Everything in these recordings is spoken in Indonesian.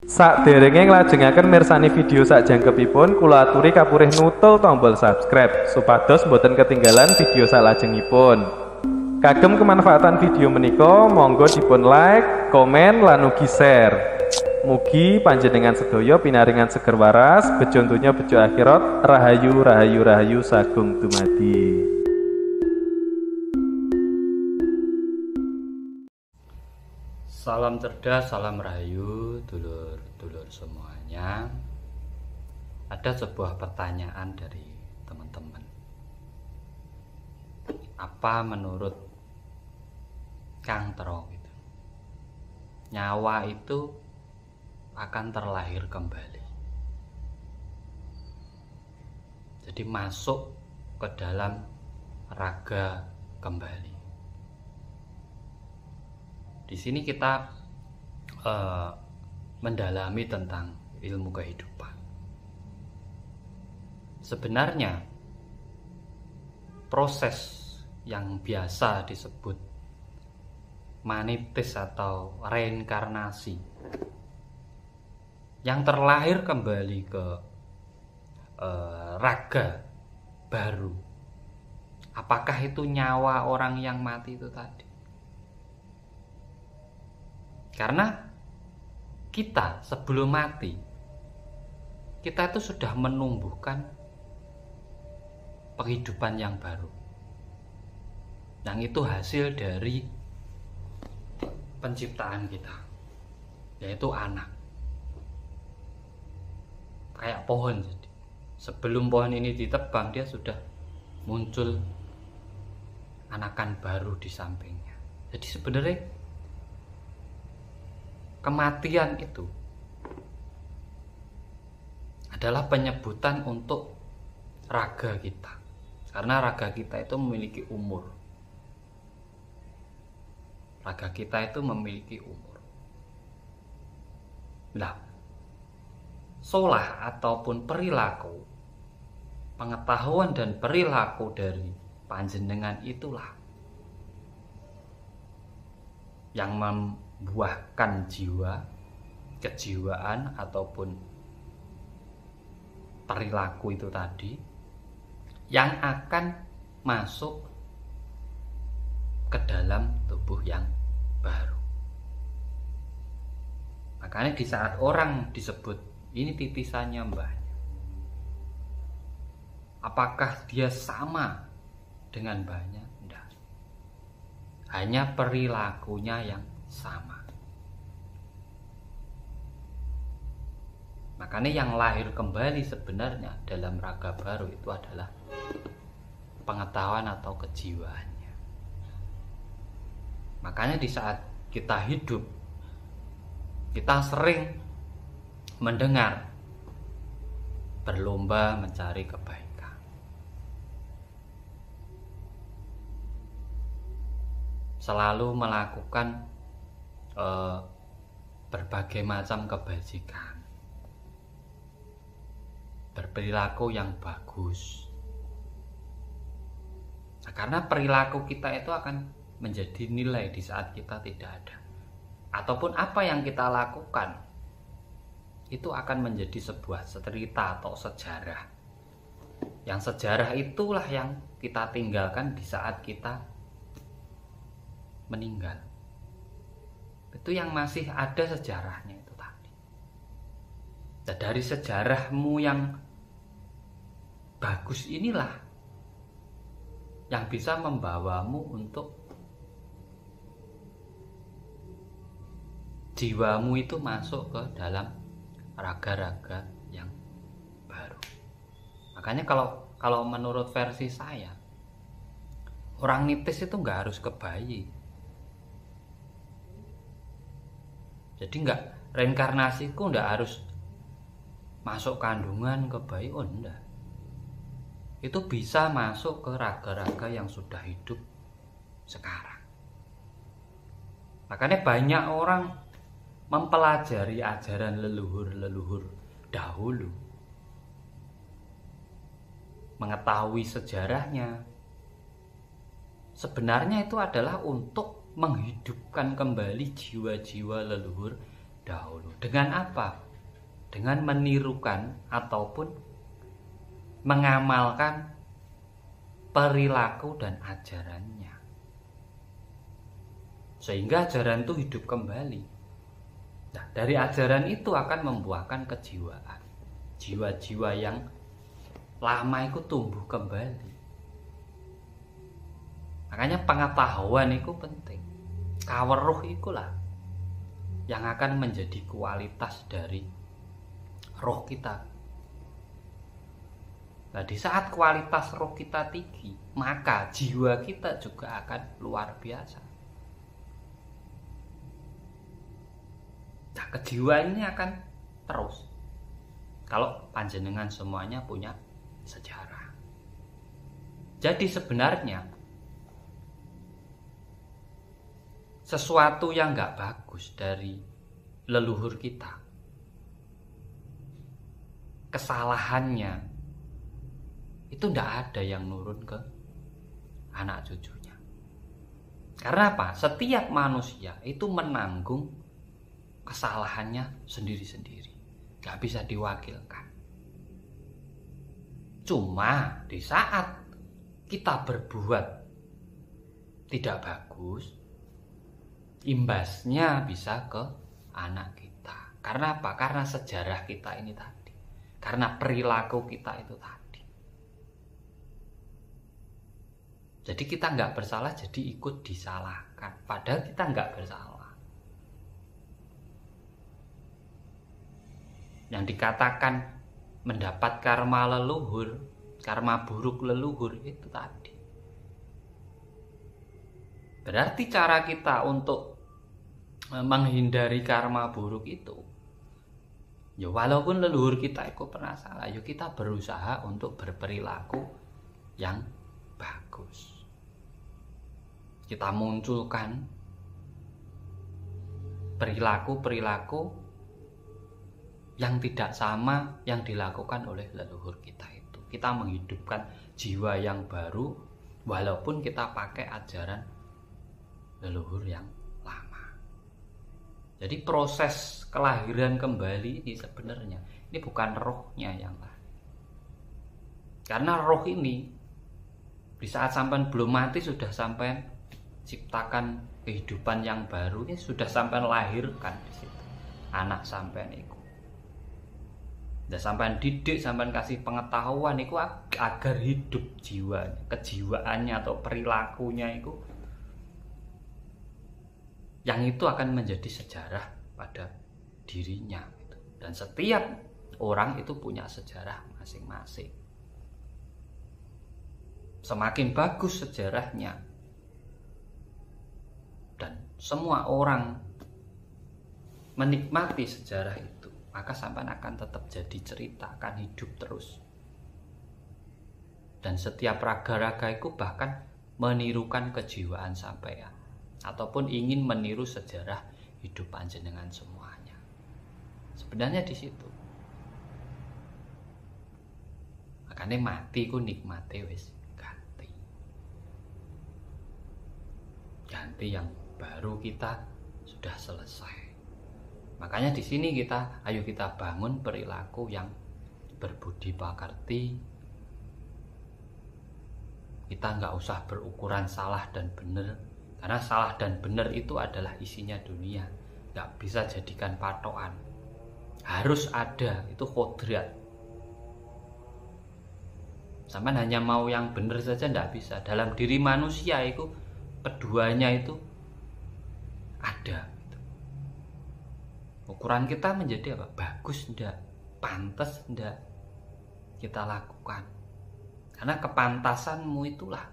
Sakderenge nglajengaken mirsani video sakjangkepipun, kula aturi kapurih nutul tombol subscribe supados boten ketinggalan video salajengipun. Kagem kemanfaatan video menika, monggo dipun like, komen, lan ugi share. Mugi panjenengan sedaya pinaringan seger waras, bejo donya bejo akhirat, rahayu rahayu rahayu sagung dumadi. Salam cerdas, salam rahayu, dulur-dulur semuanya. Ada sebuah pertanyaan dari teman-teman. Apa menurut Kang Tero gitu, nyawa itu akan terlahir kembali? Jadi masuk ke dalam raga kembali. Di sini kita mendalami tentang ilmu kehidupan. Sebenarnya proses yang biasa disebut manitis atau reinkarnasi, yang terlahir kembali ke raga baru, apakah itu nyawa orang yang mati itu tadi? Karena kita sebelum mati, kita itu sudah menumbuhkan kehidupan yang baru, yang itu hasil dari penciptaan kita, yaitu anak. Kayak pohon, jadi sebelum pohon ini ditebang, dia sudah muncul anakan baru di sampingnya. Jadi sebenarnya kematian itu adalah penyebutan untuk raga kita, karena raga kita itu memiliki umur. Raga kita itu memiliki umur. Nah, solah ataupun perilaku, pengetahuan dan perilaku dari panjenengan itulah yang membuahkan jiwa, kejiwaan ataupun perilaku itu tadi, yang akan masuk ke dalam tubuh yang baru. Makanya di saat orang disebut ini titisannya mbahnya, apakah dia sama dengan mbahnya? Tidak. Hanya perilakunya yang sama. Makanya yang lahir kembali sebenarnya dalam raga baru itu adalah pengetahuan atau kejiwaannya. Makanya di saat kita hidup, kita sering mendengar berlomba mencari kebaikan, selalu melakukan berbagai macam kebajikan, berperilaku yang bagus. Nah, karena perilaku kita itu akan menjadi nilai di saat kita tidak ada, ataupun apa yang kita lakukan itu akan menjadi sebuah cerita atau sejarah. Yang sejarah itulah yang kita tinggalkan di saat kita meninggal. Itu yang masih ada sejarahnya itu tadi. Dan dari sejarahmu yang bagus inilah yang bisa membawamu untuk jiwamu itu masuk ke dalam raga-raga yang baru. Makanya kalau menurut versi saya, orang nitis itu nggak harus ke bayi. Jadi reinkarnasiku nggak harus masuk kandungan ke bayi. Oh enggak. Itu bisa masuk ke raga-raga yang sudah hidup sekarang. Makanya banyak orang mempelajari ajaran leluhur-leluhur dahulu, mengetahui sejarahnya. Sebenarnya itu adalah untuk menghidupkan kembali jiwa-jiwa leluhur dahulu. Dengan apa? Dengan menirukan ataupun mengamalkan perilaku dan ajarannya. Sehingga ajaran itu hidup kembali. Nah, dari ajaran itu akan membuahkan kejiwaan. Jiwa-jiwa yang lama itu tumbuh kembali. Makanya pengetahuan itu penting. Kaweruh ikulah yang akan menjadi kualitas dari roh kita. Nah, di saat kualitas roh kita tinggi, maka jiwa kita juga akan luar biasa. Nah, kejiwaan ini akan terus. Kalau panjenengan semuanya punya sejarah. Jadi sebenarnya sesuatu yang nggak bagus dari leluhur kita, kesalahannya itu nggak ada yang nurun ke anak cucunya. Karena apa? Setiap manusia itu menanggung kesalahannya sendiri-sendiri, nggak bisa diwakilkan. Cuma di saat kita berbuat tidak bagus, imbasnya bisa ke anak kita. Karena apa? Karena sejarah kita ini tadi, karena perilaku kita itu tadi. Jadi kita nggak bersalah, jadi ikut disalahkan, padahal kita nggak bersalah. Yang dikatakan mendapat karma leluhur, karma buruk leluhur itu tadi. Berarti cara kita untuk menghindari karma buruk itu, ya walaupun leluhur kita itu pernah salah, ya kita berusaha untuk berperilaku yang bagus. Kita munculkan perilaku-perilaku yang tidak sama yang dilakukan oleh leluhur kita itu. Kita menghidupkan jiwa yang baru walaupun kita pakai ajaran leluhur yang lama. Jadi proses kelahiran kembali ini sebenarnya ini bukan rohnya yang lain. Karena roh ini di saat sampean belum mati sudah sampean ciptakan kehidupan yang baru, ini sudah sampean lahirkan di situ anak sampean itu. Dan sampean didik, sampean kasih pengetahuan itu agar hidup jiwanya, kejiwaannya atau perilakunya itu, yang itu akan menjadi sejarah pada dirinya gitu. Dan setiap orang itu punya sejarah masing-masing. Semakin bagus sejarahnya dan semua orang menikmati sejarah itu, maka sampean akan tetap jadi cerita, akan hidup terus. Dan setiap raga-raga itu bahkan menirukan kejiwaan sampean, ataupun ingin meniru sejarah hidup panjenengan semuanya. Sebenarnya di situ. Makanya mati ku nikmati wis ganti. Ganti yang baru kita sudah selesai. Makanya di sini ayo kita bangun perilaku yang berbudi pekerti. Kita nggak usah berukuran salah dan benar, karena salah dan benar itu adalah isinya dunia, nggak bisa jadikan patokan. Harus ada, itu kodrat. Sampai hanya mau yang benar saja nggak bisa. Dalam diri manusia itu keduanya itu ada. Ukuran kita menjadi apa? Bagus enggak? Pantas enggak kita lakukan? Karena kepantasanmu itulah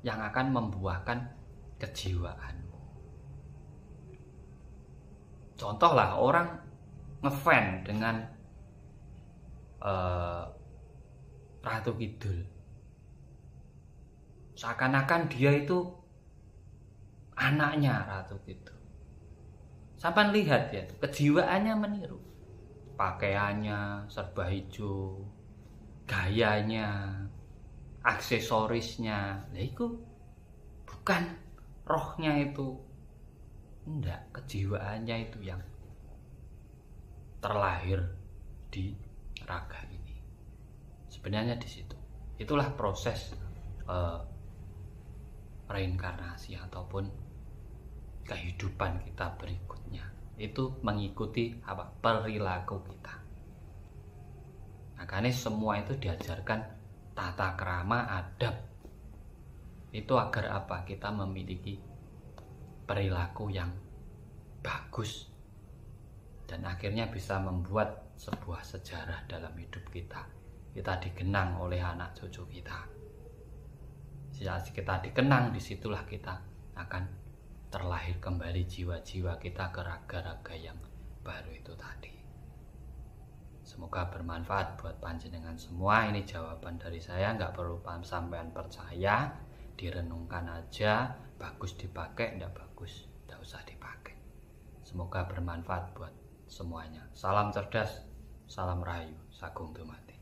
yang akan membuahkan kejiwaanmu. Contohlah orang ngefans dengan Ratu Kidul. Seakan-akan dia itu anaknya Ratu Kidul. Sampai lihat ya, kejiwaannya meniru. Pakaiannya serba hijau, gayanya, aksesorisnya. Nah itu bukan rohnya itu. Enggak, kejiwaannya itu yang terlahir di raga ini. Sebenarnya di situ. Itulah proses reinkarnasi ataupun kehidupan kita berikutnya. Itu mengikuti perilaku kita. Makanya semua itu diajarkan tata krama adab. Itu agar apa? Kita memiliki perilaku yang bagus dan akhirnya bisa membuat sebuah sejarah dalam hidup kita. Kita dikenang oleh anak cucu kita. Saat kita dikenang, disitulah kita akan terlahir kembali jiwa-jiwa kita ke raga-raga yang baru itu tadi. Semoga bermanfaat buat panjenengan semua. Ini jawaban dari saya, nggak perlu sampean percaya, direnungkan aja. Bagus dipakai, nggak bagus nggak usah dipakai. Semoga bermanfaat buat semuanya. Salam cerdas, salam rahayu, sagung dumadi.